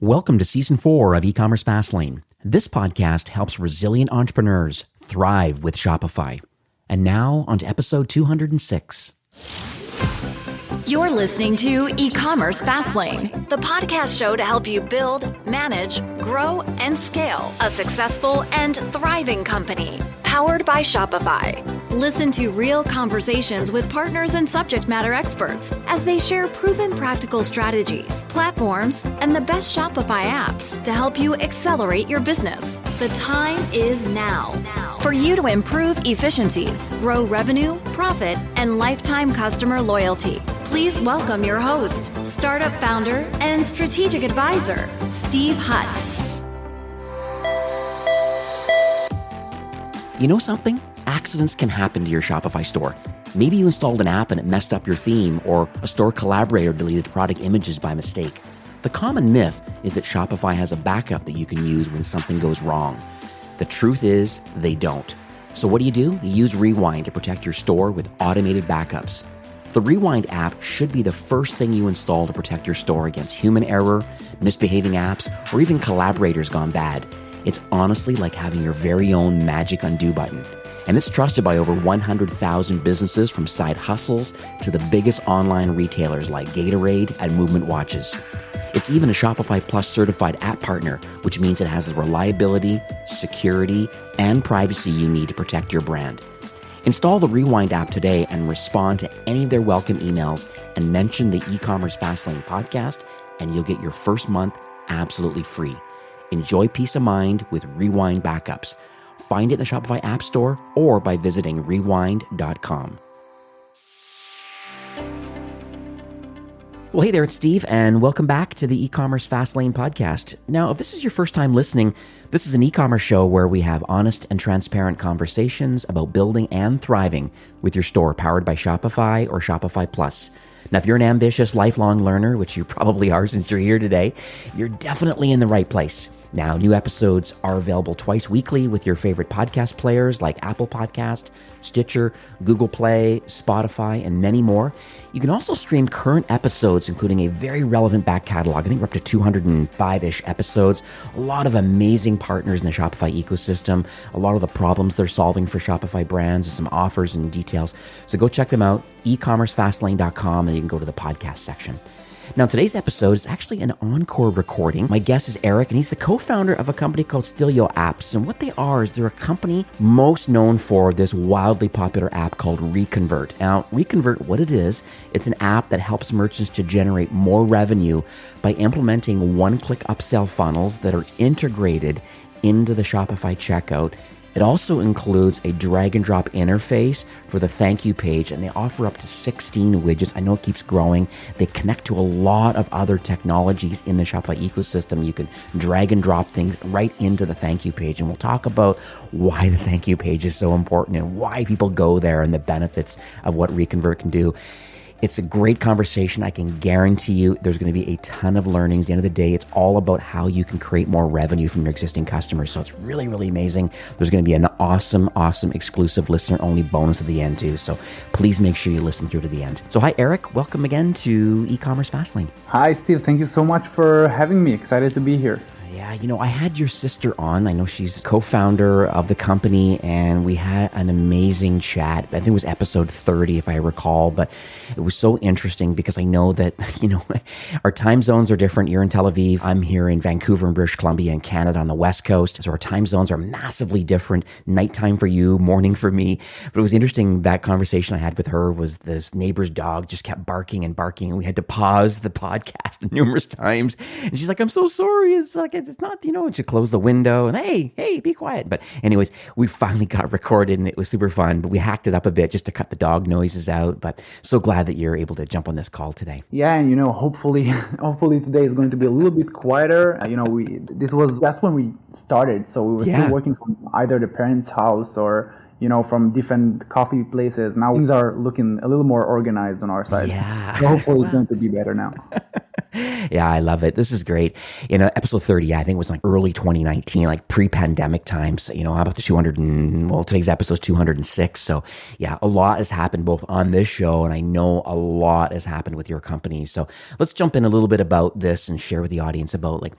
Welcome to Season 4 of E-commerce Fastlane. This podcast helps resilient entrepreneurs thrive with Shopify. And now, on to episode 206. You're listening to E-commerce Fastlane, the podcast show to help you build, manage, grow, and scale a successful and thriving company, powered by Shopify. Listen to real conversations with partners and subject matter experts as they share proven practical strategies, platforms, and the best Shopify apps to help you accelerate your business. The time is now for you to improve efficiencies, grow revenue, profit, and lifetime customer loyalty. Please welcome your host, startup founder and strategic advisor, Steve Hutt. You know something? Accidents can happen to your Shopify store. Maybe you installed an app and it messed up your theme, or a store collaborator deleted product images by mistake. The common myth is that Shopify has a backup that you can use when something goes wrong. The truth is, they don't. So what do? You use Rewind to protect your store with automated backups. The Rewind app should be the first thing you install to protect your store against human error, misbehaving apps, or even collaborators gone bad. It's honestly like having your very own magic undo button. And it's trusted by over 100,000 businesses, from side hustles to the biggest online retailers like Gatorade and Movement Watches. It's even a Shopify Plus certified app partner, which means it has the reliability, security, and privacy you need to protect your brand. Install the Rewind app today and respond to any of their welcome emails and mention the E-commerce Fastlane podcast, and you'll get your first month absolutely free. Enjoy peace of mind with Rewind backups. Find it in the Shopify App Store or by visiting rewind.com. Well, hey there, it's Steve, and welcome back to the E-commerce Fastlane podcast. Now, if this is your first time listening, this is an e-commerce show where we have honest and transparent conversations about building and thriving with your store, powered by Shopify or Shopify Plus. Now, if you're an ambitious, lifelong learner, which you probably are since you're here today, you're definitely in the right place. Now, new episodes are available twice weekly with your favorite podcast players like Apple Podcast, Stitcher, Google Play, Spotify, and many more. You can also stream current episodes, including a very relevant back catalog. I think we're up to 205-ish episodes. A lot of amazing partners in the Shopify ecosystem, a lot of the problems they're solving for Shopify brands, and some offers and details. So go check them out, ecommercefastlane.com, and you can go to the podcast section. Now, today's episode is actually an encore recording. My guest is Eric, and he's the co-founder of a company called Stilio Apps. And what they are is they're a company most known for this wildly popular app called RECONVERT. Now, RECONVERT, what it is, it's an app that helps merchants to generate more revenue by implementing one-click upsell funnels that are integrated into the Shopify checkout. It also includes a drag and drop interface for the thank you page, and they offer up to 16 widgets. I know it keeps growing. They connect to a lot of other technologies in the Shopify ecosystem. You can drag and drop things right into the thank you page, and we'll talk about why the thank you page is so important and why people go there and the benefits of what RECONVERT can do. It's a great conversation. I can guarantee you there's going to be a ton of learnings. At the end of the day, it's all about how you can create more revenue from your existing customers. So it's really, really amazing. There's going to be an awesome exclusive listener-only bonus at the end too. So please make sure you listen through to the end. So hi, Eric. Welcome again to E-commerce Fastlane. Hi, Steve. Thank you so much for having me. Excited to be here. Yeah, I had your sister on. I know she's co-founder of the company, and we had an amazing chat. I think it was episode 30, if I recall, but it was so interesting because I know that, our time zones are different. You're in Tel Aviv. I'm here in Vancouver and British Columbia in Canada on the West Coast. So our time zones are massively different. Nighttime for you, morning for me. But it was interesting, that conversation I had with her was this neighbor's dog just kept barking and barking, and we had to pause the podcast numerous times. And she's like, I'm so sorry. It's not, and she closed the window and hey, be quiet. But anyways, we finally got recorded and it was super fun, but we hacked it up a bit just to cut the dog noises out. But so glad that you're able to jump on this call today. Yeah, and hopefully today is going to be a little bit quieter. This was just when we started, so we were still working from either the parents' house or from different coffee places. Now things are looking a little more organized on our side. Yeah. So hopefully it's going to be better now. Yeah, I love it. This is great. Episode 30, yeah, I think it was like early 2019, like pre-pandemic times. I'm up to 200 well, today's episode is 206. So yeah, a lot has happened both on this show, and I know a lot has happened with your company. So let's jump in a little bit about this and share with the audience about like,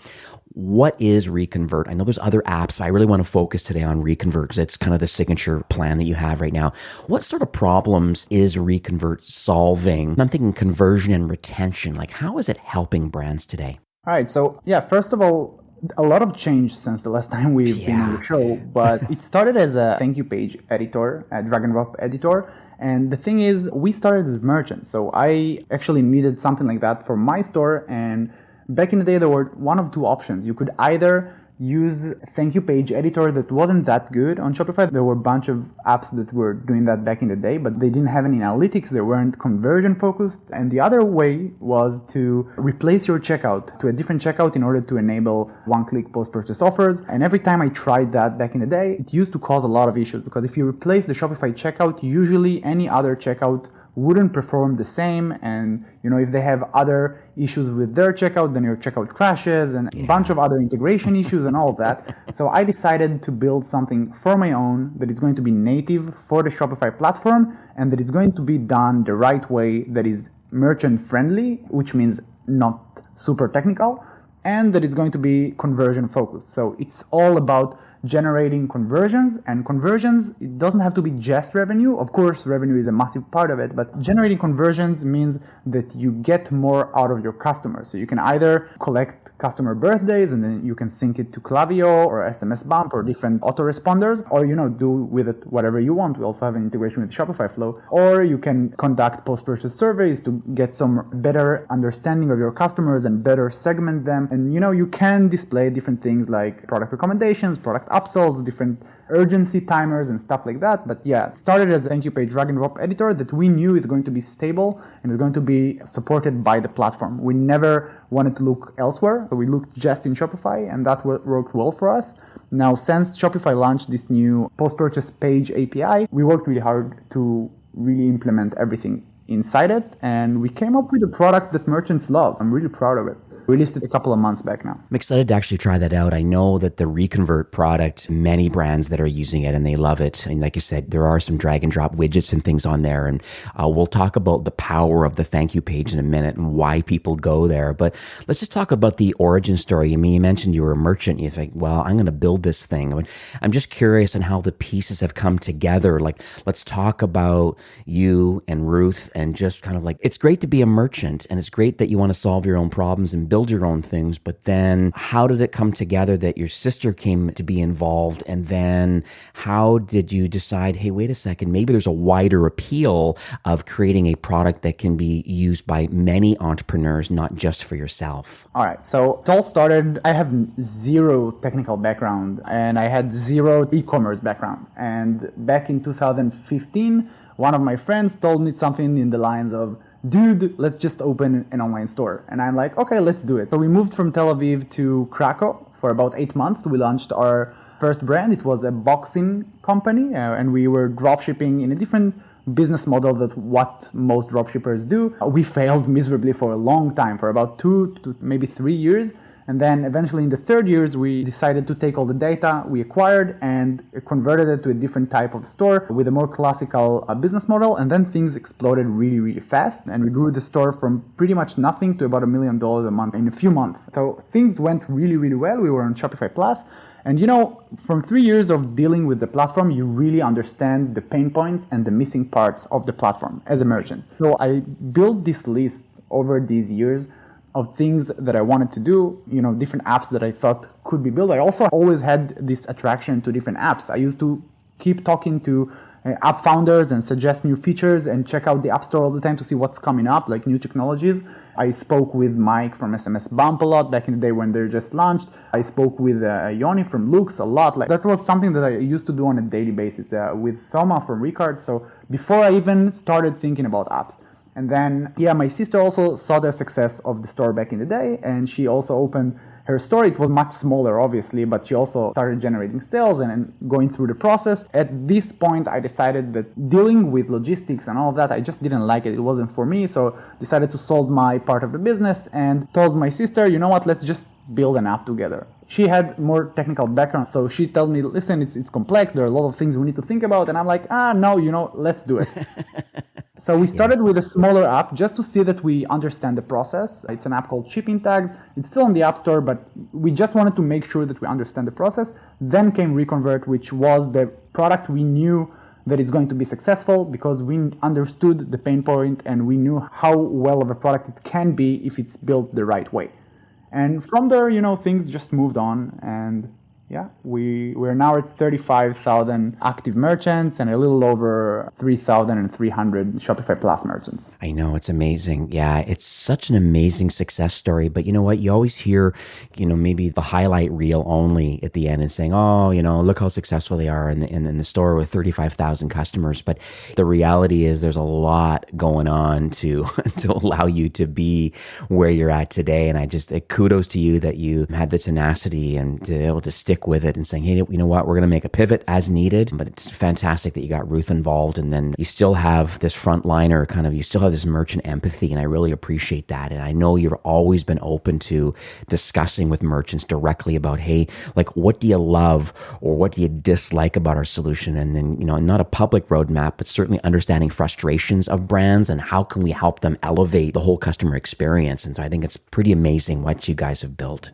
what is RECONVERT? I know there's other apps, but I really want to focus today on RECONVERT because it's kind of the signature plan that you have right now. What sort of problems is RECONVERT solving? I'm thinking conversion and retention. Like, how is it helping brands today? All right. So, yeah, first of all, a lot of change since the last time we've been on the show, but it started as a thank you page editor, a drag and drop editor. And the thing is, we started as merchants. So I actually needed something like that for my store. And back in the day, there were one of two options. You could either use a thank you page editor that wasn't that good on Shopify. There were a bunch of apps that were doing that back in the day, but they didn't have any analytics. They weren't conversion focused. And the other way was to replace your checkout to a different checkout in order to enable one-click post-purchase offers. And every time I tried that back in the day, it used to cause a lot of issues because if you replace the Shopify checkout, usually any other checkout wouldn't perform the same, and if they have other issues with their checkout, then your checkout crashes and a bunch of other integration issues and all of that. So I decided to build something for my own that is going to be native for the Shopify platform and that is going to be done the right way, that is merchant friendly, which means not super technical, and that is going to be conversion focused. So it's all about generating conversions, and conversions, it doesn't have to be just revenue. Of course, revenue is a massive part of it, but generating conversions means that you get more out of your customers. So you can either collect customer birthdays and then you can sync it to Klaviyo or SMS Bump or different autoresponders, or do with it whatever you want. We also have an integration with Shopify Flow, or you can conduct post-purchase surveys to get some better understanding of your customers and better segment them. And you can display different things like product recommendations, product upsells, different urgency timers and stuff like that. But yeah, it started as a thank you page drag and drop editor that we knew is going to be stable and is going to be supported by the platform. We never wanted to look elsewhere, so we looked just in Shopify, and that worked well for us. Now, since Shopify launched this new post-purchase page API, we worked really hard to really implement everything inside it, and we came up with a product that merchants love. I'm really proud of it. Released it a couple of months back now. I'm excited to actually try that out. I know that the RECONVERT product, many brands that are using it and they love it. And like you said, there are some drag and drop widgets and things on there. And we'll talk about the power of the thank you page in a minute and why people go there. But let's just talk about the origin story. I mean, you mentioned you were a merchant. You think, well, I'm going to build this thing. I mean, I'm just curious on how the pieces have come together. Like, let's talk about you and Ruth and just kind of like, it's great to be a merchant and it's great that you want to solve your own problems and build your own things, but then how did it come together that your sister came to be involved? And then how did you decide, hey, wait a second, maybe there's a wider appeal of creating a product that can be used by many entrepreneurs, not just for yourself? All right. So it all started, I have zero technical background and I had zero e-commerce background. And back in 2015, one of my friends told me something in the lines of, dude, let's just open an online store. And I'm like, okay, let's do it. So we moved from Tel Aviv to Krakow for about 8 months. We launched our first brand. It was a boxing company, and we were dropshipping in a different business model than what most dropshippers do. We failed miserably for a long time, for about 2 to maybe 3 years. And then eventually in the third years, we decided to take all the data we acquired and converted it to a different type of store with a more classical business model. And then things exploded really, really fast. And we grew the store from pretty much nothing to about $1 million a month in a few months. So things went really, really well. We were on Shopify Plus. And from 3 years of dealing with the platform, you really understand the pain points and the missing parts of the platform as a merchant. So I built this list over these years of things that I wanted to do, different apps that I thought could be built. I also always had this attraction to different apps. I used to keep talking to app founders and suggest new features and check out the App Store all the time to see what's coming up, like new technologies. I spoke with Mike from SMS Bump a lot back in the day when they just launched. I spoke with Yoni from Lux a lot. Like that was something that I used to do on a daily basis with Thoma from Ricard. So before I even started thinking about apps. And then, my sister also saw the success of the store back in the day, and she also opened her store. It was much smaller, obviously, but she also started generating sales and going through the process. At this point, I decided that dealing with logistics and all of that, I just didn't like it. It wasn't for me. So decided to sold my part of the business and told my sister, you know what, let's just build an app together. She had more technical background, so she told me, listen, it's complex. There are a lot of things we need to think about. And I'm like, no, let's do it. So we started with a smaller app just to see that we understand the process. It's an app called Shipping Tags. It's still on the App Store, but we just wanted to make sure that we understand the process. Then came RECONVERT, which was the product we knew that is going to be successful because we understood the pain point and we knew how well of a product it can be if it's built the right way. And from there, things just moved on, and we're now at 35,000 active merchants and a little over 3,300 Shopify Plus merchants. I know, it's amazing. Yeah, it's such an amazing success story. But you know what? You always hear, maybe the highlight reel only at the end and saying, oh, look how successful they are in the store with 35,000 customers. But the reality is there's a lot going on to allow you to be where you're at today. And I just kudos to you that you had the tenacity and to be able to stick with it and saying, hey, you know what, we're going to make a pivot as needed. But it's fantastic that you got Ruth involved, and then you still have this frontliner you still have this merchant empathy, and I really appreciate that. And I know you've always been open to discussing with merchants directly about, hey, like, what do you love or what do you dislike about our solution? And then, not a public roadmap, but certainly understanding frustrations of brands and how can we help them elevate the whole customer experience. And so I think it's pretty amazing what you guys have built.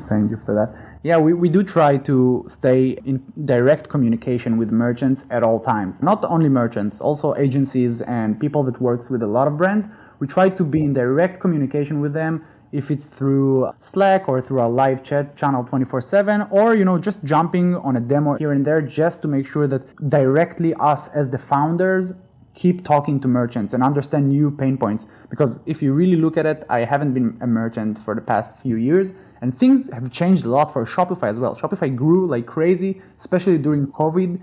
Thank you for that. Yeah, we do try to stay in direct communication with merchants at all times. Not only merchants, also agencies and people that works with a lot of brands. We try to be in direct communication with them, if it's through Slack or through our live chat channel 24/7, or just jumping on a demo here and there just to make sure that directly us as the founders keep talking to merchants and understand new pain points. Because if you really look at it, I haven't been a merchant for the past few years, and things have changed a lot for Shopify as well. Shopify grew like crazy, especially during COVID.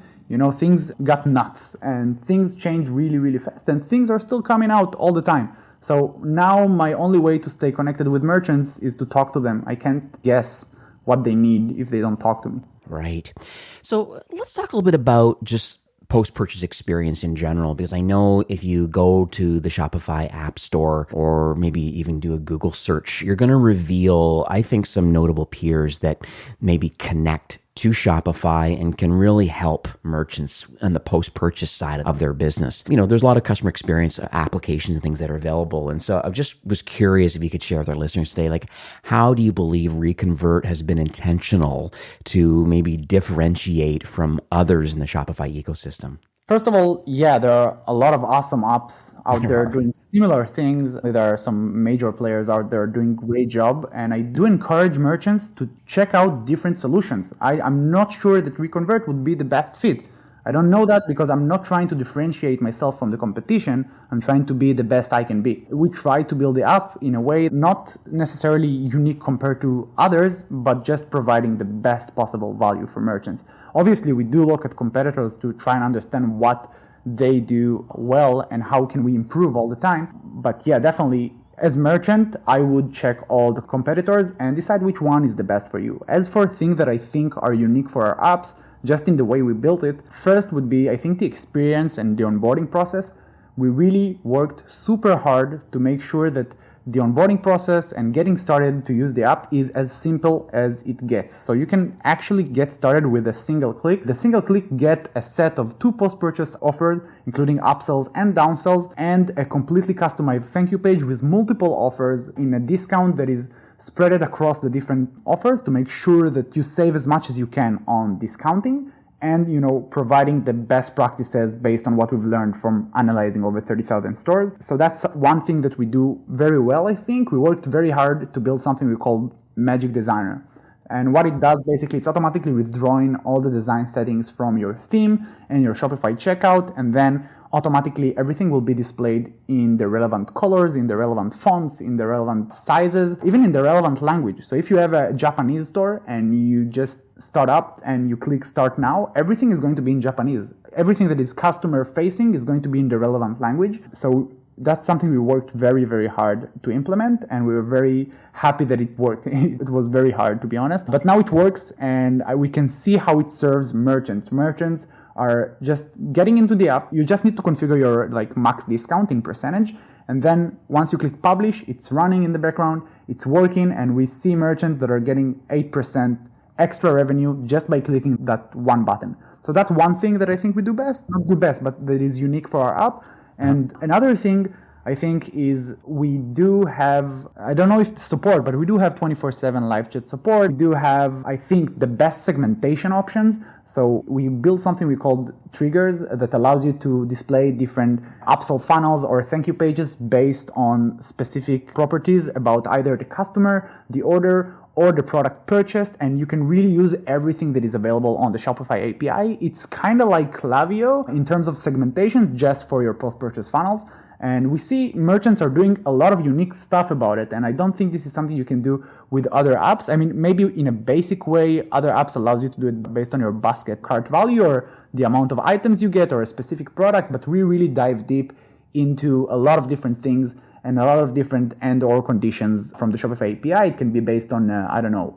Things got nuts and things changed really, really fast, and things are still coming out all the time. So now my only way to stay connected with merchants is to talk to them. I can't guess what they need if they don't talk to me. Right. So let's talk a little bit about just post-purchase experience in general, because I know if you go to the Shopify App Store or maybe even do a Google search, you're going to reveal, I think, some notable peers that maybe connect to Shopify and can really help merchants on the post-purchase side of their business. There's a lot of customer experience applications and things that are available. And so I just was curious if you could share with our listeners today, like, how do you believe RECONVERT has been intentional to maybe differentiate from others in the Shopify ecosystem? First of all, there are a lot of awesome apps out there doing similar things. There are some major players out there doing a great job, and I do encourage merchants to check out different solutions. I'm not sure that RECONVERT would be the best fit. I don't know that because I'm not trying to differentiate myself from the competition. I'm trying to be the best I can be. We try to build the app in a way not necessarily unique compared to others, but just providing the best possible value for merchants. Obviously, we do look at competitors to try and understand what they do well and how can we improve all the time. But definitely, as merchant, I would check all the competitors and decide which one is the best for you. As for things that I think are unique for our apps, just in the way we built it, first would be, I think, the experience and the onboarding process. We really worked super hard to make sure that the onboarding process and getting started to use the app is as simple as it gets. So you can actually get started with a single click. The single click get a set of 2 post-purchase offers, including upsells and downsells, and a completely customized thank you page with multiple offers in a discount that is spread across the different offers to make sure that you save as much as you can on discounting and providing the best practices based on what we've learned from analyzing over 30,000 stores. So that's one thing that we do very well, I think. We worked very hard to build something we call Magic Designer. And what it does, basically, it's automatically withdrawing all the design settings from your theme and your Shopify checkout, and then automatically everything will be displayed in the relevant colors, in the relevant fonts, in the relevant sizes, even in the relevant language. So if you have a Japanese store and you just start up and you click Start Now, everything is going to be in Japanese. Everything that is customer facing is going to be in the relevant language. So that's something we worked very, very hard to implement, and we were very happy that it worked. It was very hard, to be honest, but now it works, and we can see how it serves merchants. Merchants are just getting into the app. You just need to configure your max discounting percentage, and then once you click publish, it's running in the background, it's working, and we see merchants that are getting 8% extra revenue just by clicking that one button. So that's one thing that I think we do best, not do best, but that is unique for our app. And another thing I think is we do have, I don't know if it's support, but we do have 24/7 live chat support. We do have, I think, the best segmentation options. So we built something we called triggers that allows you to display different upsell funnels or thank you pages based on specific properties about either the customer, the order, or the product purchased, and you can really use everything that is available on the Shopify API. It's kind of like Klaviyo in terms of segmentation, just for your post-purchase funnels. And we see merchants are doing a lot of unique stuff about it, and I don't think this is something you can do with other apps. I mean, maybe in a basic way, other apps allows you to do it based on your basket cart value or the amount of items you get or a specific product, but we really dive deep into a lot of different things and a lot of different and/or conditions from the Shopify API. It can be based on,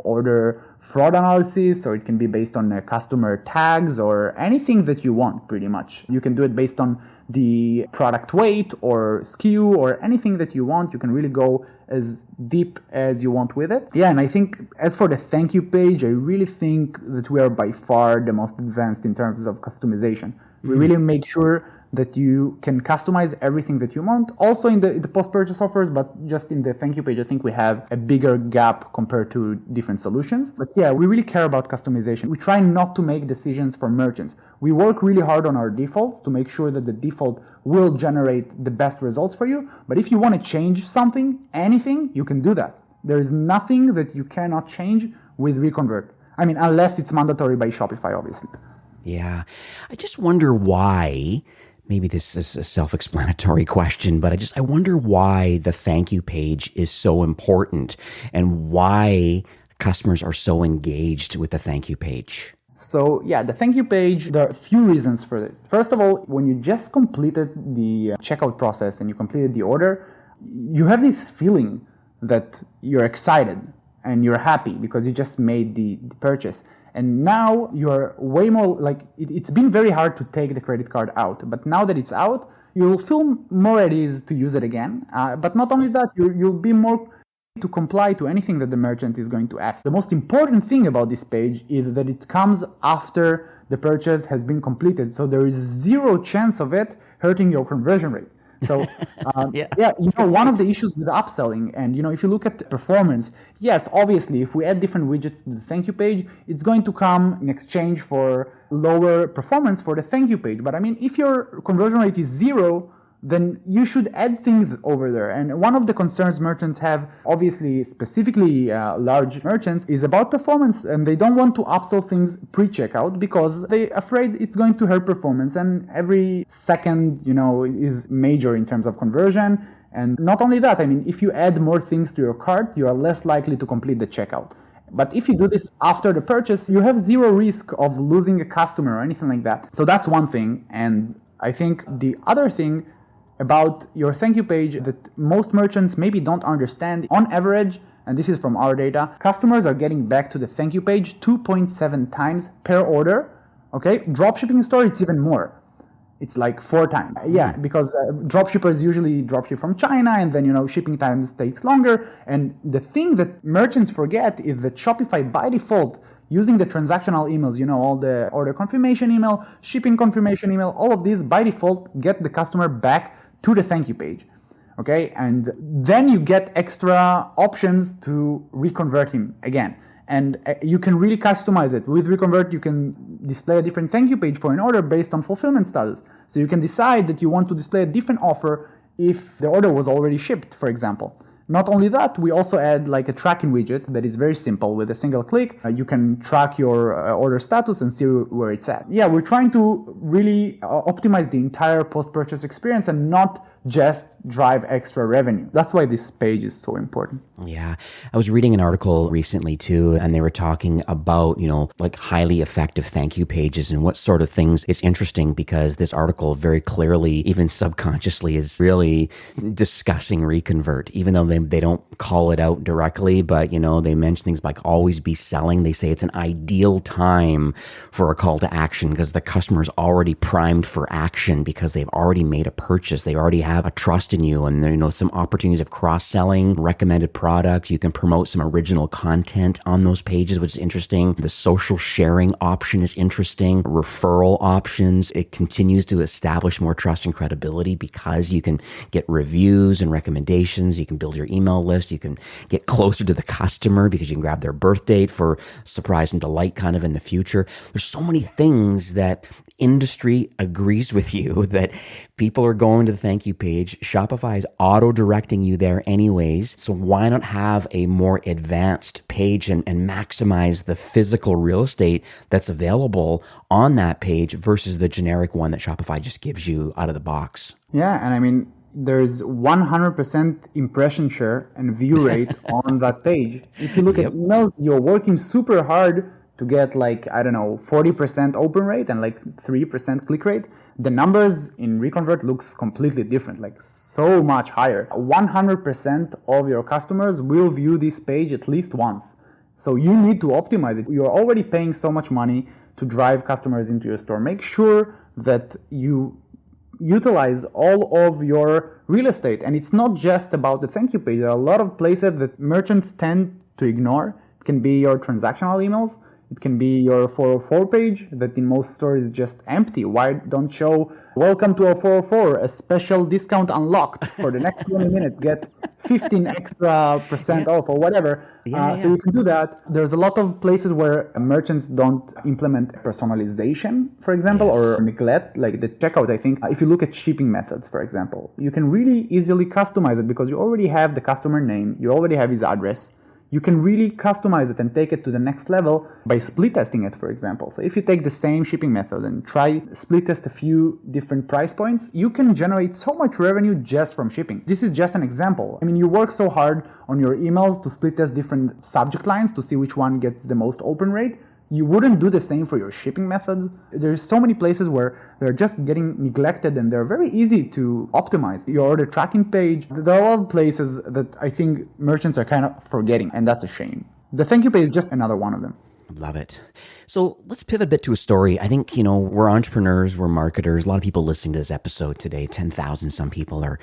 order fraud analysis, or it can be based on customer tags or anything that you want, pretty much. You can do it based on the product weight or SKU or anything that you want. You can really go as deep as you want with it. Yeah, and I think as for the thank you page, I really think that we are by far the most advanced in terms of customization. We really make sure that you can customize everything that you want. Also in the post-purchase offers, but just in the thank you page, I think we have a bigger gap compared to different solutions. But yeah, we really care about customization. We try not to make decisions for merchants. We work really hard on our defaults to make sure that the default will generate the best results for you. But if you want to change something, anything, you can do that. There is nothing that you cannot change with RECONVERT. I mean, unless it's mandatory by Shopify, obviously. Yeah. I just wonder why, maybe this is a self-explanatory question, but I wonder why the thank you page is so important and why customers are so engaged with the thank you page. So yeah, the thank you page, there are a few reasons for it. First of all, when you just completed the checkout process and you completed the order, you have this feeling that you're excited and you're happy because you just made the purchase. And now you're way more it's been very hard to take the credit card out, but now that it's out, you'll feel more at ease to use it again. But not only that, you'll be more to comply to anything that the merchant is going to ask. The most important thing about this page is that it comes after the purchase has been completed. So there is zero chance of it hurting your conversion rate. So, one of the issues with upselling, and, if you look at performance, yes, obviously, if we add different widgets to the thank you page, it's going to come in exchange for lower performance for the thank you page. But I mean, if your conversion rate is zero, then you should add things over there. And one of the concerns merchants have, obviously, specifically large merchants, is about performance. And they don't want to upsell things pre-checkout because they're afraid it's going to hurt performance. And every second, is major in terms of conversion. And not only that, I mean, if you add more things to your cart, you are less likely to complete the checkout. But if you do this after the purchase, you have zero risk of losing a customer or anything like that. So that's one thing. And I think the other thing about your thank you page that most merchants maybe don't understand, on average, and this is from our data, customers are getting back to the thank you page 2.7 times per order. Okay, dropshipping store, it's even more. It's like 4 times. Yeah, because dropshippers usually dropship from China, and then, shipping times takes longer. And the thing that merchants forget is that Shopify, by default, using the transactional emails, all the order confirmation email, shipping confirmation email, all of these by default get the customer back to the thank you page. Okay, and then you get extra options to reconvert him again. And you can really customize it. With RECONVERT, you can display a different thank you page for an order based on fulfillment status. So you can decide that you want to display a different offer if the order was already shipped, for example. Not only that, we also add a tracking widget that is very simple. With a single click, you can track your order status and see where it's at. Yeah, we're trying to really optimize the entire post-purchase experience and not just drive extra revenue. That's why this page is so important. Yeah. I was reading an article recently too, and they were talking about, like highly effective thank you pages and what sort of things. It's interesting because this article very clearly, even subconsciously, is really discussing RECONVERT, even though they don't call it out directly, but they mention things like always be selling. They say it's an ideal time for a call to action because the customer is already primed for action because they've already made a purchase. They already have a trust in you, and there, some opportunities of cross-selling, recommended products. You can promote some original content on those pages, which is interesting. The social sharing option is interesting. Referral options, it continues to establish more trust and credibility because you can get reviews and recommendations. You can build your email list. You can get closer to the customer because you can grab their birth date for surprise and delight kind of in the future. There's so many things that industry agrees with you that people are going to the thank you page. Shopify is auto-directing you there anyways. So why not have a more advanced page and maximize the physical real estate that's available on that page versus the generic one that Shopify just gives you out of the box? Yeah, and there's 100% impression share and view rate on that page. If you look at emails, you're working super hard to get 40% open rate and 3% click rate. The numbers in RECONVERT looks completely different, so much higher. 100% of your customers will view this page at least once. So you need to optimize it. You're already paying so much money to drive customers into your store. Make sure that you utilize all of your real estate. And it's not just about the thank you page. There are a lot of places that merchants tend to ignore. It can be your transactional emails. It can be your 404 page that in most stores is just empty. Why don't show, welcome to our 404, a special discount unlocked for the next 20 minutes, get 15 extra percent off or whatever. So you can do that. There's a lot of places where merchants don't implement personalization, for example, or neglect, like the checkout. I think if you look at shipping methods, for example, you can really easily customize it because you already have the customer name, you already have his address. You can really customize it and take it to the next level by split testing it, for example. So if you take the same shipping method and try split test a few different price points, you can generate so much revenue just from shipping. This is just an example. You work so hard on your emails to split test different subject lines to see which one gets the most open rate. You wouldn't do the same for your shipping methods. There's so many places where they're just getting neglected and they're very easy to optimize. Your order tracking page, there are a lot of places that I think merchants are kind of forgetting, and that's a shame. The thank you page is just another one of them. Love it. So let's pivot a bit to a story. I think, we're entrepreneurs, we're marketers. A lot of people listening to this episode today, 10,000 some people are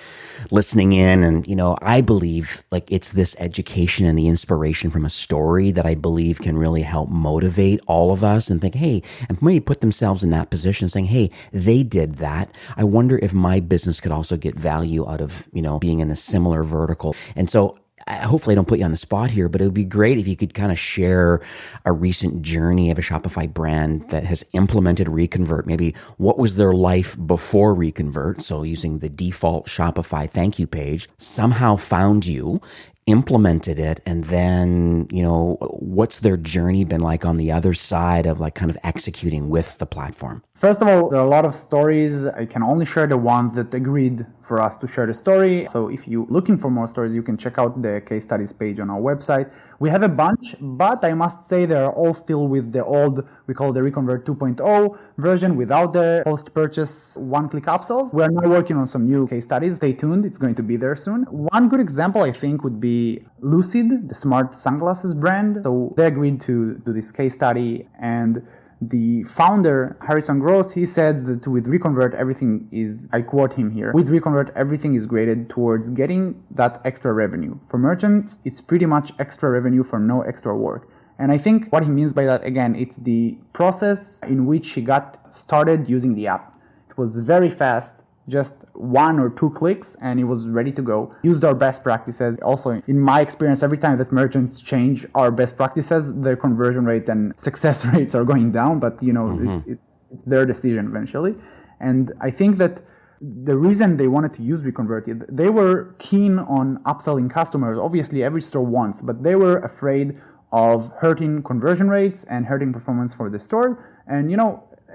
listening in. And, I believe it's this education and the inspiration from a story that I believe can really help motivate all of us and think, hey, and maybe put themselves in that position saying, hey, they did that. I wonder if my business could also get value out of, being in a similar vertical. And so hopefully I don't put you on the spot here, but it would be great if you could kind of share a recent journey of a Shopify brand that has implemented RECONVERT. Maybe what was their life before RECONVERT? So using the default Shopify thank you page, somehow found you, implemented it, and then, what's their journey been like on the other side of kind of executing with the platform? First of all, there are a lot of stories. I can only share the ones that agreed for us to share the story. So if you're looking for more stories, you can check out the case studies page on our website. We have a bunch, but I must say they are all still with the old, we call the RECONVERT 2.0 version without the post-purchase one-click upsells. We are now working on some new case studies. Stay tuned. It's going to be there soon. One good example, I think, would be Lucid, the smart sunglasses brand. So they agreed to do this case study, and the founder, Harrison Gross, he said that with RECONVERT, everything is, I quote him here, with RECONVERT, everything is graded towards getting that extra revenue. For merchants, it's pretty much extra revenue for no extra work. And I think what he means by that, again, it's the process in which he got started using the app. It was very fast, just 1 or 2 clicks, and it was ready to go. Used our best practices. Also, in my experience, every time that merchants change our best practices, their conversion rate and success rates are going down, but it's their decision eventually. And I think that the reason they wanted to use RECONVERT, they were keen on upselling customers. Obviously, every store wants, but they were afraid of hurting conversion rates and hurting performance for the store. And,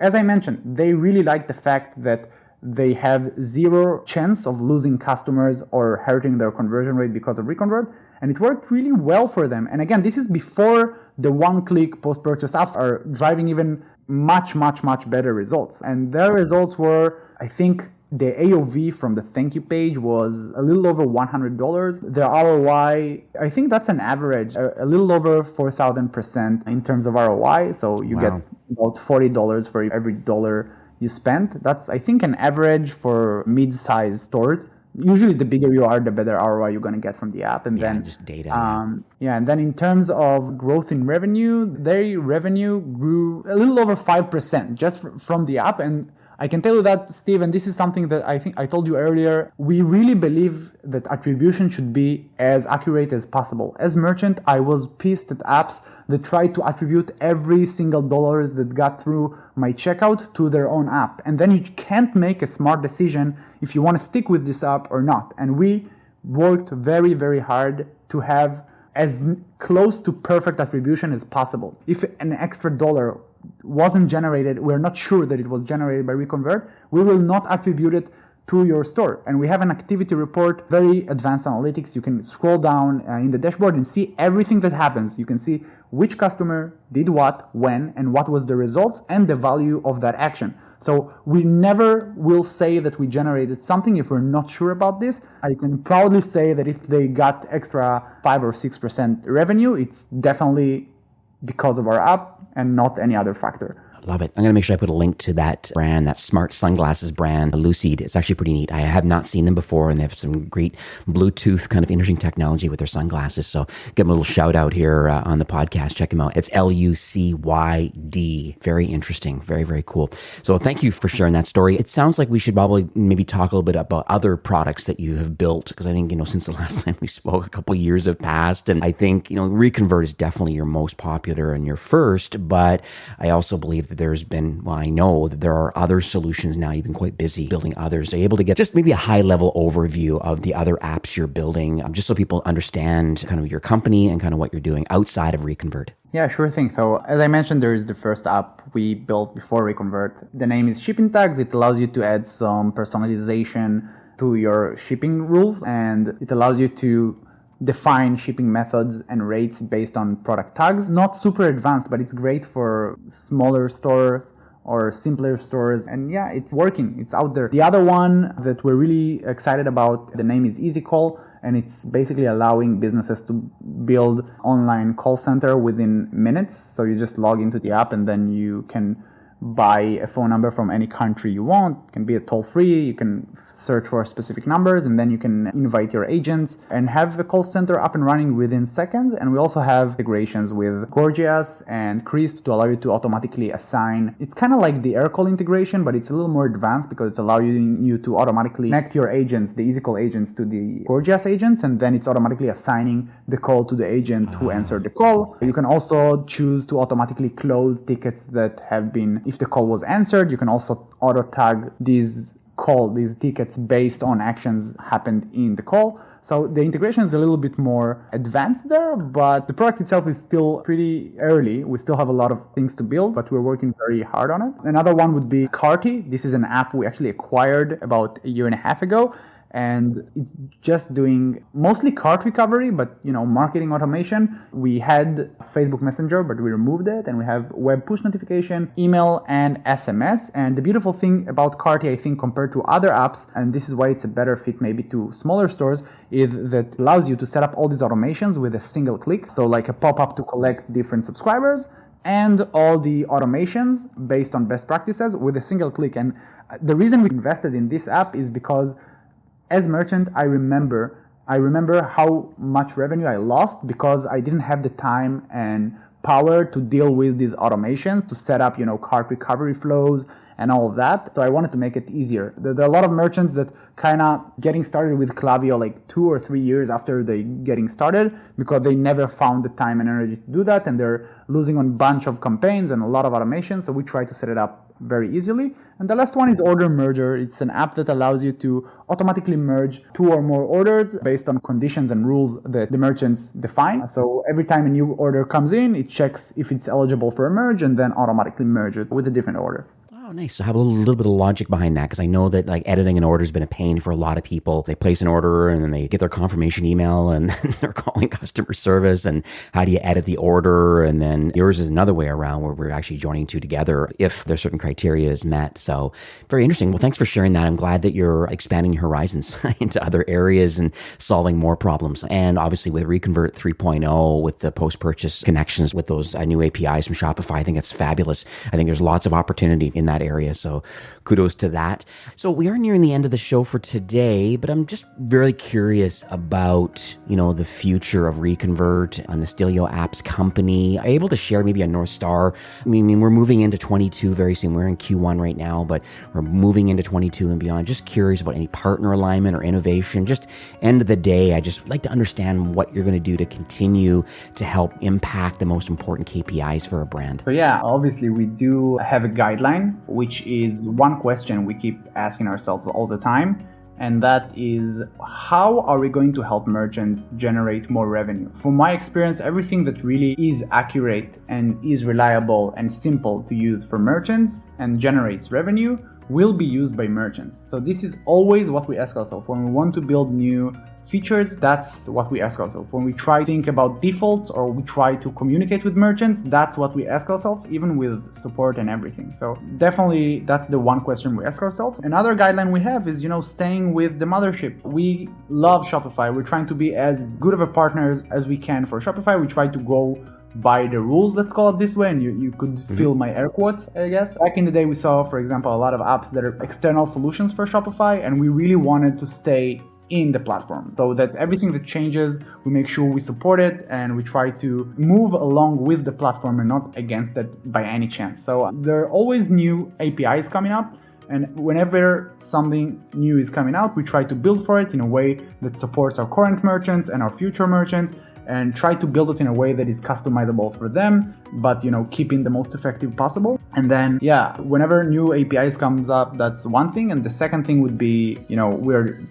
as I mentioned, they really liked the fact that they have zero chance of losing customers or hurting their conversion rate because of RECONVERT. And it worked really well for them. And again, this is before the one-click post-purchase apps are driving even much, much, much better results. And their results were, I think, the AOV from the thank you page was a little over $100. Their ROI, I think that's an average, a little over 4,000% in terms of ROI. So you get about $40 for every dollar you spent. That's, I think, an average for mid-sized stores. Usually the bigger you are, the better ROI you're going to get from the app. And then just data. And then in terms of growth in revenue, their revenue grew a little over 5% just from the app. And I can tell you that, Steve, and this is something that I think I told you earlier, we really believe that attribution should be as accurate as possible. As merchant, I was pissed at apps that try to attribute every single dollar that got through my checkout to their own app. And then you can't make a smart decision if you want to stick with this app or not. And we worked very, very hard to have as close to perfect attribution as possible. If an extra dollar wasn't generated, we're not sure that it was generated by RECONVERT, we will not attribute it to your store. And we have an activity report, very advanced analytics. You can scroll down in the dashboard and see everything that happens. You can see which customer did what, when, and what was the results and the value of that action. So we never will say that we generated something if we're not sure about this. I can proudly say that if they got extra 5 or 6% revenue, it's definitely because of our app and not any other factor. Love it. I'm going to make sure I put a link to that brand, that smart sunglasses brand, Lucid. It's actually pretty neat. I have not seen them before, and they have some great Bluetooth kind of interesting technology with their sunglasses. So give them a little shout out here on the podcast. Check them out. It's LUCYD. Very interesting. Very, very cool. So thank you for sharing that story. It sounds like we should probably maybe talk a little bit about other products that you have built, because I think, since the last time we spoke, a couple of years have passed. And I think, RECONVERT is definitely your most popular and your first, but I also believe that there's been, I know that there are other solutions now. You've been quite busy building others. Are you able to get just maybe a high level overview of the other apps you're building, just so people understand kind of your company and kind of what you're doing outside of RECONVERT? Yeah, sure thing. So as I mentioned, there is the first app we built before RECONVERT. The name is Shipping Tags. It allows you to add some personalization to your shipping rules, and it allows you to define shipping methods and rates based on product tags. Not super advanced, but it's great for smaller stores or simpler stores. And yeah, it's working. It's out there. The other one that we're really excited about, the name is EasyCall, and it's basically allowing businesses to build online call center within minutes. So you just log into the app and then you can buy a phone number from any country you want. It can be a toll-free, you can search for specific numbers, and then you can invite your agents and have the call center up and running within seconds. And we also have integrations with Gorgias and Crisp to allow you to automatically assign. It's kind of like the AirCall integration, but it's a little more advanced because it's allowing you to automatically connect your agents, the EasyCall agents, to the Gorgias agents, and then it's automatically assigning the call to the agent who answered the call. You can also choose to automatically close tickets that have been, if the call was answered. You can also auto tag these tickets based on actions happened in the call. So the integration is a little bit more advanced there, but the product itself is still pretty early. We still have a lot of things to build, but we're working very hard on it. Another one would be Carty. This is an app we actually acquired about a year and a half ago. And it's just doing mostly cart recovery, but marketing automation. We had Facebook Messenger, but we removed it, and we have web push notification, email, and SMS. And the beautiful thing about Carty, I think, compared to other apps, and this is why it's a better fit maybe to smaller stores, is that it allows you to set up all these automations with a single click. So like a pop-up to collect different subscribers, and all the automations based on best practices with a single click. And the reason we invested in this app is because as merchant, I remember how much revenue I lost because I didn't have the time and power to deal with these automations, to set up, cart recovery flows and all of that. So I wanted to make it easier. There are a lot of merchants that kind of getting started with Klaviyo like 2 or 3 years after they getting started because they never found the time and energy to do that, and they're losing on a bunch of campaigns and a lot of automation. So we try to set it up very easily. And the last one is Order Merger. It's an app that allows you to automatically merge 2 or more orders based on conditions and rules that the merchants define. So every time a new order comes in, it checks if it's eligible for a merge and then automatically merge it with a different order. Oh, nice. So have a little bit of logic behind that, because I know that like editing an order has been a pain for a lot of people. They place an order and then they get their confirmation email and then they're calling customer service and how do you edit the order? And then yours is another way around where we're actually joining two together if there's certain criteria is met. So very interesting. Well, thanks for sharing that. I'm glad that you're expanding your horizons into other areas and solving more problems. And obviously with RECONVERT 3.0, with the post-purchase connections with those new APIs from Shopify, I think it's fabulous. I think there's lots of opportunity in that area. So kudos to that. So we are nearing the end of the show for today, but I'm just very curious about, the future of RECONVERT and the Stelio Apps company. Are you able to share maybe a North Star? I mean, we're moving into 22 very soon. We're in Q1 right now, but we're moving into 22 and beyond. Just curious about any partner alignment or innovation. Just end of the day, I just like to understand what you're going to do to continue to help impact the most important KPIs for a brand. So yeah, obviously we do have a guideline, which is one question we keep asking ourselves all the time. And that is, how are we going to help merchants generate more revenue? From my experience, everything that really is accurate and is reliable and simple to use for merchants and generates revenue will be used by merchants. So this is always what we ask ourselves. When we want to build new features, that's what we ask ourselves. When we try to think about defaults or we try to communicate with merchants, that's what we ask ourselves, even with support and everything. So definitely that's the one question we ask ourselves. Another guideline we have is, staying with the mothership. We love Shopify. We're trying to be as good of a partner as we can for Shopify. We try to go by the rules, let's call it this way, and you could feel my air quotes, I guess. Back in the day, we saw, for example, a lot of apps that are external solutions for Shopify, and we really wanted to stay in the platform so that everything that changes, we make sure we support it and we try to move along with the platform and not against it by any chance. So there are always new APIs coming up, and whenever something new is coming out, we try to build for it in a way that supports our current merchants and our future merchants, and try to build it in a way that is customizable for them, but keeping the most effective possible. And then whenever new APIs comes up, that's one thing. And the second thing would be, we're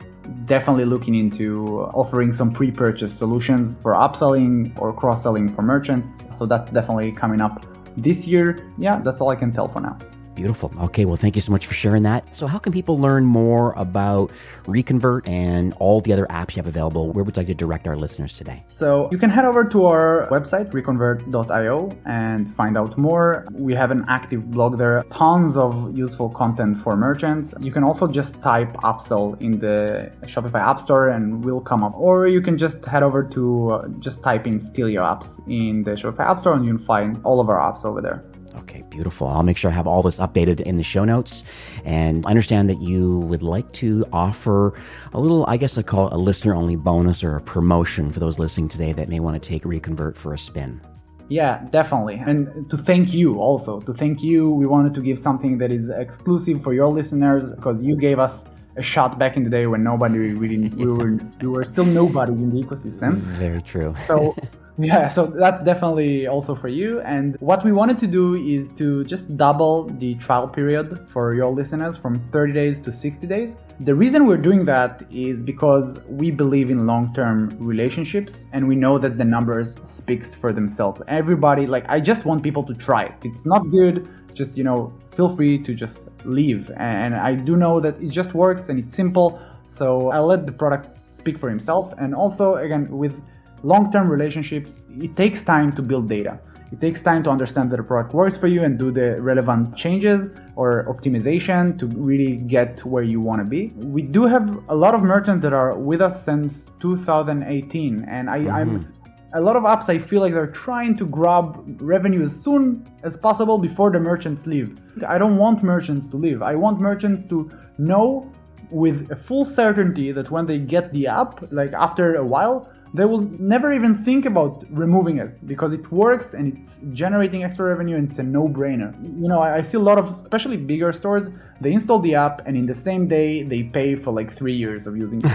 definitely looking into offering some pre-purchase solutions for upselling or cross-selling for merchants. So that's definitely coming up this year. Yeah, that's all I can tell for now. Beautiful. Okay, well, thank you so much for sharing that. So how can people learn more about RECONVERT and all the other apps you have available? Where would you like to direct our listeners today? So you can head over to our website, reconvert.io, and find out more. We have an active blog there, tons of useful content for merchants. You can also just type upsell in the Shopify App Store and we'll come up. Or you can just head over to just type in Stelio Apps in the Shopify App Store and you'll find all of our apps over there. Okay, beautiful. I'll make sure I have all this updated in the show notes. And I understand that you would like to offer a little, I guess I call it a listener-only bonus or a promotion for those listening today that may want to take RECONVERT for a spin. Yeah, definitely. And to thank you also. To thank you, we wanted to give something that is exclusive for your listeners because you gave us a shot back in the day when nobody really, we were still nobody in the ecosystem. Very true. So yeah, so that's definitely also for you. And what we wanted to do is to just double the trial period for your listeners from 30 days to 60 days. The reason we're doing that is because we believe in long-term relationships and we know that the numbers speaks for themselves. Everybody, I just want people to try it. If it's not good, just, feel free to just leave. And I do know that it just works and it's simple. So I'll let the product speak for himself. And also, again, with long-term relationships, it takes time to build data. It takes time to understand that the product works for you and do the relevant changes or optimization to really get where you want to be. We do have a lot of merchants that are with us since 2018, and I'm a lot of apps, I feel like they're trying to grab revenue as soon as possible before the merchants leave. I don't want merchants to leave. I want merchants to know with a full certainty that when they get the app, after a while, they will never even think about removing it because it works and it's generating extra revenue and it's a no-brainer. I see a lot of, especially bigger stores, they install the app and in the same day they pay for 3 years of using the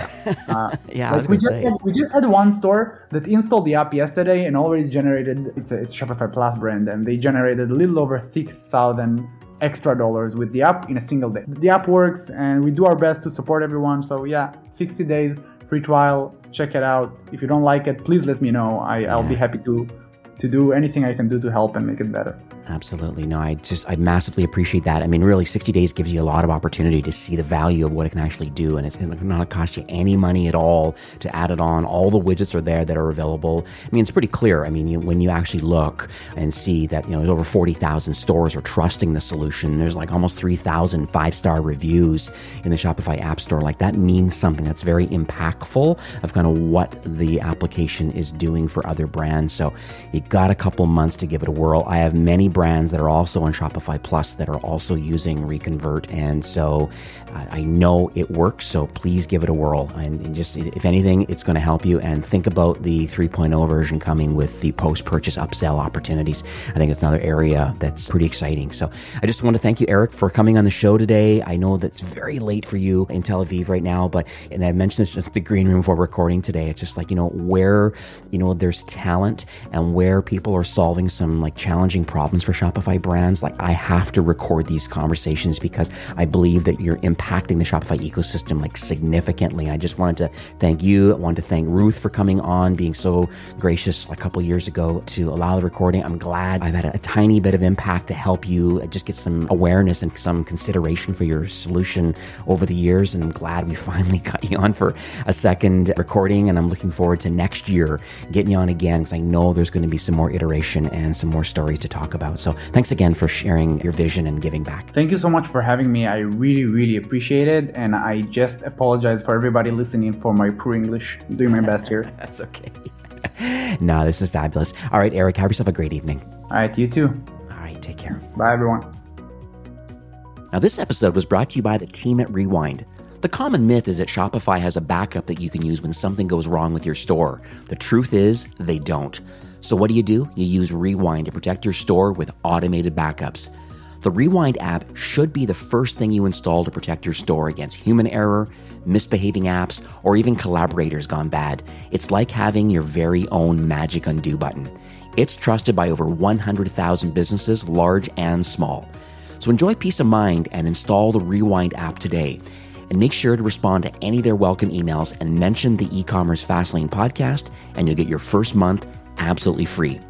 app. Yeah, we just had one store that installed the app yesterday and already generated, it's Shopify Plus brand, and they generated a little over $6,000 extra dollars with the app in a single day. The app works and we do our best to support everyone. So 60 days, free trial, check it out. If you don't like it, please let me know. I'll be happy to to do anything I can do to help and make it better. Absolutely. No, I massively appreciate that. I mean, really, 60 days gives you a lot of opportunity to see the value of what it can actually do. And it's not cost you any money at all to add it on. All the widgets are there that are available. I mean, it's pretty clear. I mean, when you actually look and see that, there's over 40,000 stores are trusting the solution. There's like almost 3,000 5-star reviews in the Shopify App Store. Like that means something that's very impactful of kind of what the application is doing for other brands. So you got a couple months to give it a whirl. I have many brands that are also on Shopify Plus that are also using RECONVERT. And so I know it works. So please give it a whirl. And just, if anything, it's going to help you. And think about the 3.0 version coming with the post-purchase upsell opportunities. I think it's another area that's pretty exciting. So I just want to thank you, Eric, for coming on the show today. I know that's very late for you in Tel Aviv right now, and I mentioned this at the green room before recording today. It's just like, where, there's talent and where people are solving some like challenging problems for Shopify brands. Like I have to record these conversations because I believe that you're impacting the Shopify ecosystem like significantly. And I just wanted to thank you. I wanted to thank Ruth for coming on, being so gracious a couple years ago to allow the recording. I'm glad I've had a tiny bit of impact to help you just get some awareness and some consideration for your solution over the years. And I'm glad we finally got you on for a second recording. And I'm looking forward to next year getting you on again because I know there's going to be some more iteration and some more stories to talk about. So thanks again for sharing your vision and giving back. Thank you so much for having me. I really, really appreciate it. And I just apologize for everybody listening for my poor English. I'm doing my best here. That's okay. No, this is fabulous. All right, Eric, have yourself a great evening. All right, you too. All right, take care. Bye, everyone. Now, this episode was brought to you by the team at Rewind. The common myth is that Shopify has a backup that you can use when something goes wrong with your store. The truth is, they don't. So what do? You use Rewind to protect your store with automated backups. The Rewind app should be the first thing you install to protect your store against human error, misbehaving apps, or even collaborators gone bad. It's like having your very own magic undo button. It's trusted by over 100,000 businesses, large and small. So enjoy peace of mind and install the Rewind app today. And make sure to respond to any of their welcome emails and mention the e-commerce Fastlane podcast, and you'll get your first month absolutely free.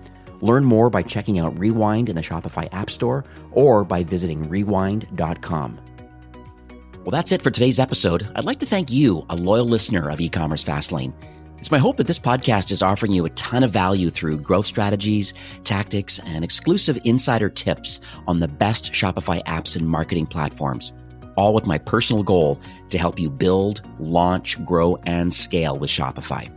Learn more by checking out Rewind in the Shopify App Store or by visiting rewind.com. Well, that's it for today's episode. I'd like to thank you, a loyal listener of e-commerce Fastlane. It's my hope that this podcast is offering you a ton of value through growth strategies, tactics, and exclusive insider tips on the best Shopify apps and marketing platforms, all with my personal goal to help you build, launch, grow, and scale with Shopify.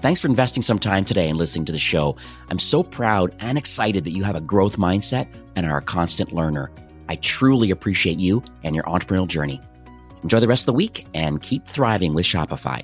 Thanks for investing some time today and listening to the show. I'm so proud and excited that you have a growth mindset and are a constant learner. I truly appreciate you and your entrepreneurial journey. Enjoy the rest of the week and keep thriving with Shopify.